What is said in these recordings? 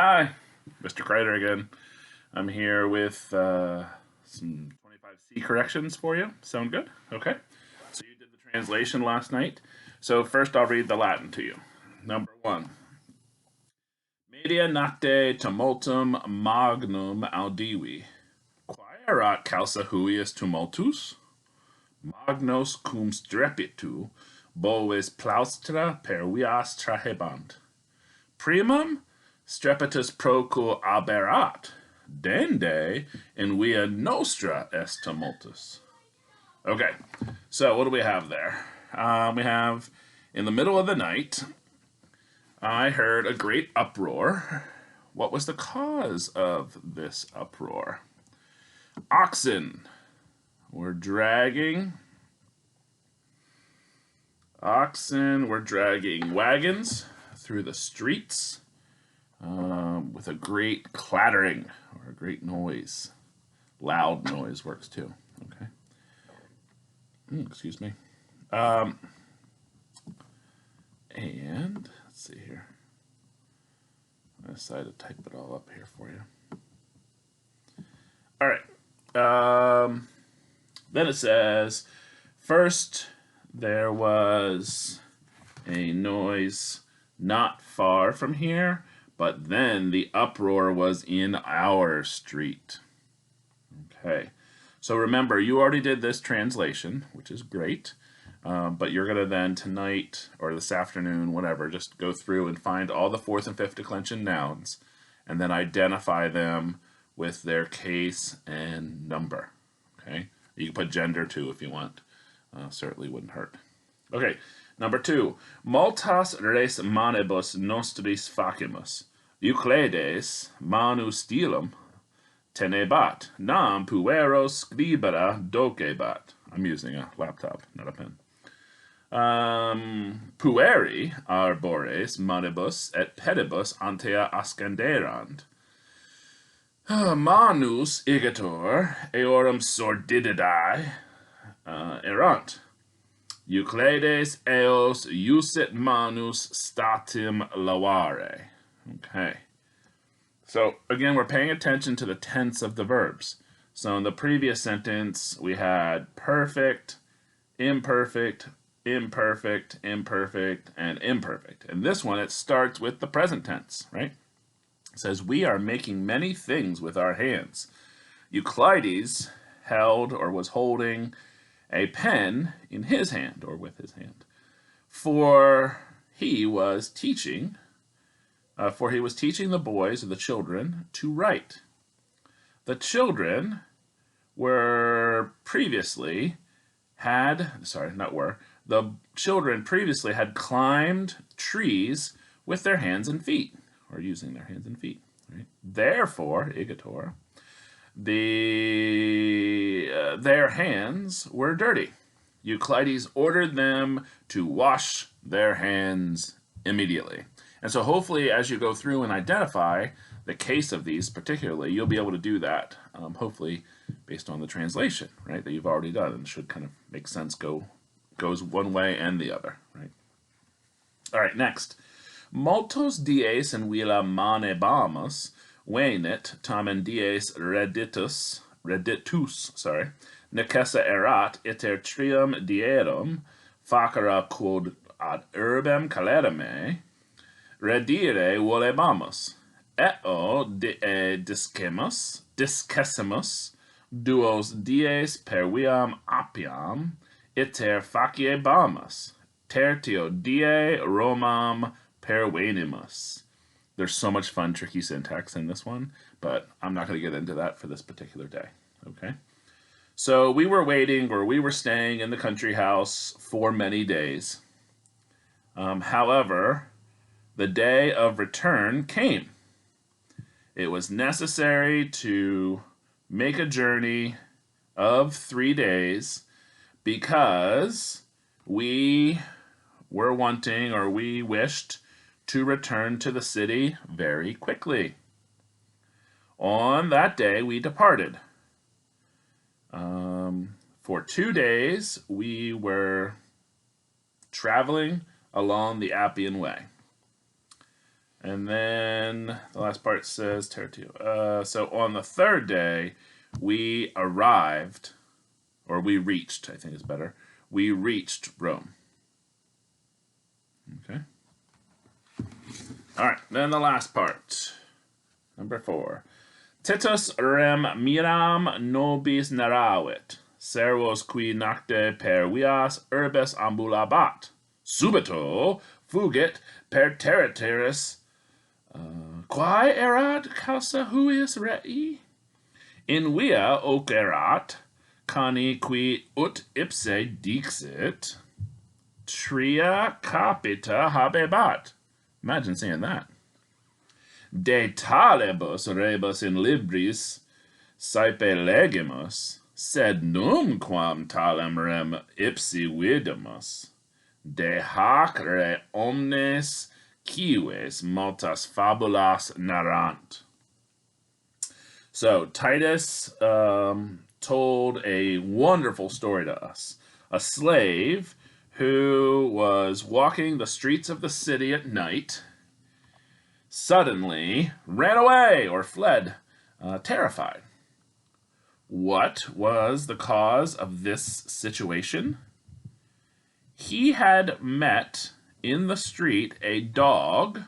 Hi, Mr. Kreider again. I'm here with some 25C corrections for you. Sound good? Okay. So you did the translation last night. So first I'll read the Latin to you. Number one. Media nocte tumultum magnum audivi. Quae erat causa huius tumultus? Magnos cum strepitu boves plaustra per vias trahebant. Primum strepitus proco aberat, dende in via nostra est tumultus. Okay, so what do we have there? We have in the middle of the night, I heard a great uproar. What was the cause of this uproar? Oxen were dragging. Oxen were dragging wagons through the streets with a great clattering or a great noise. Loud noise works too. Okay. Excuse me. And let's see here. I decided to type it all up here for you. All right. Then it says, first there was a noise not far from here, but then the uproar was in our street. Okay. So remember, you already did this translation, which is great. But you're going to then tonight or this afternoon, whatever, just go through and find all the fourth and fifth declension nouns and then identify them with their case and number. Okay? You can put gender too if you want. Certainly wouldn't hurt. Okay, number two. Multas res manibus nostris facimus. Euclides manus stilum tenebat. Nam puero scribere docebat. I'm using a laptop, not a pen. Pueri arbores manibus et pedibus antea ascenderant. Manus igitur eorum sordididae erant. Euclides eos usit manus statim lavare. Okay. So again, we're paying attention to the tense of the verbs. So in the previous sentence, we had perfect, imperfect, imperfect, imperfect, and imperfect. And this one, it starts with the present tense, right? It says, we are making many things with our hands. Euclides held or was holding a pen in his hand or with his hand. For he was teaching the boys or the children to write. The children the children previously had climbed trees with their hands and feet, or using their hands and feet. Right? Therefore, igitor, their hands were dirty. Euclides ordered them to wash their hands immediately. And so hopefully as you go through and identify the case of these particularly, you'll be able to do that, hopefully based on the translation, right, that you've already done, and should kind of make sense, goes one way and the other, right? All right, next. Multos dies in villa manebamus venit tamen dies reditus, necessa erat iter trium dierum facere quod ad urbem calerame redire volebamus, eo discessimus duos dies per viam appiam iter faciebamus, tertio die Romam pervenimus. There's so much fun, tricky syntax in this one, but I'm not going to get into that for this particular day. Okay? So we were staying in the country house for many days. However, the day of return came. It was necessary to make a journey of 3 days because we wished to return to the city very quickly. On that day, we departed. For 2 days, we were traveling along the Appian Way. And then the last part says Tertio. So on the third day, we arrived, or we reached, I think is better. We reached Rome. Okay. All right, then the last part. Number 4. Titus rem miram nobis naravit, servos qui nocte per vias urbes ambulabat, subito fugit per territoris, quae erat causa huius rei? In via ocerat, cani qui ut ipse dixit, tria capita habebat. Imagine saying that. De talibus rebus in libris saepe legimus, sed numquam talem rem ipsi vidimus. De hac re omnes cives multas fabulas narrant. So Titus told a wonderful story to us. A slave who was walking the streets of the city at night suddenly ran away or fled, terrified. What was the cause of this situation? He had met in the street a dog.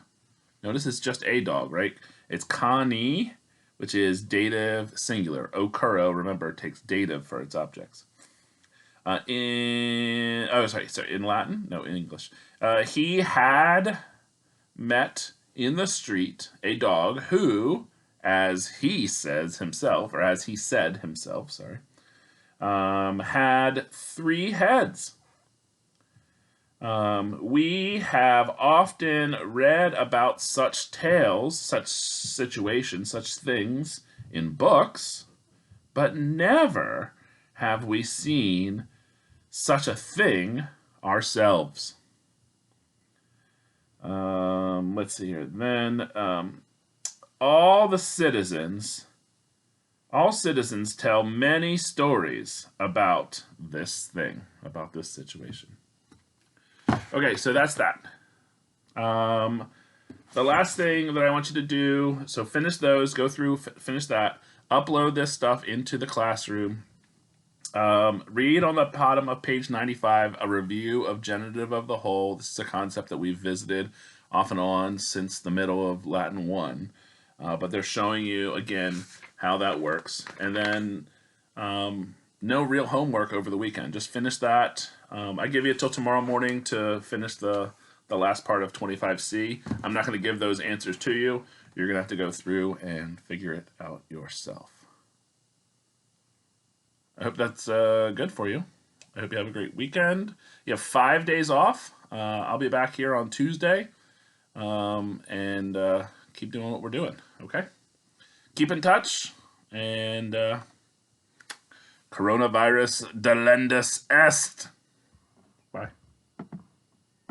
Notice it's just a dog, right? It's cani, which is dative singular. Okuro, remember, takes dative for its objects. In Latin? No, in English. He had met in the street a dog who, as he says himself, or as he said himself, sorry, had 3 heads. We have often read about such tales, such situations, such things in books, but never have we seen such a thing ourselves. Let's see here. Then all citizens tell many stories about this thing, about this situation. Okay, so that's that. The last thing that I want you to do, so finish those, go through, finish that, upload this stuff into the classroom. Read on the bottom of page 95 a review of genitive of the whole. This is a concept that we've visited off and on since the middle of Latin 1. But they're showing you, again, how that works. And then no real homework over the weekend. Just finish that. I give you till tomorrow morning to finish the last part of 25C. I'm not going to give those answers to you. You're going to have to go through and figure it out yourself. I hope that's good for you. I hope you have a great weekend. You have 5 days off. I'll be back here on Tuesday. And keep doing what we're doing, okay? Keep in touch, and coronavirus delendus est.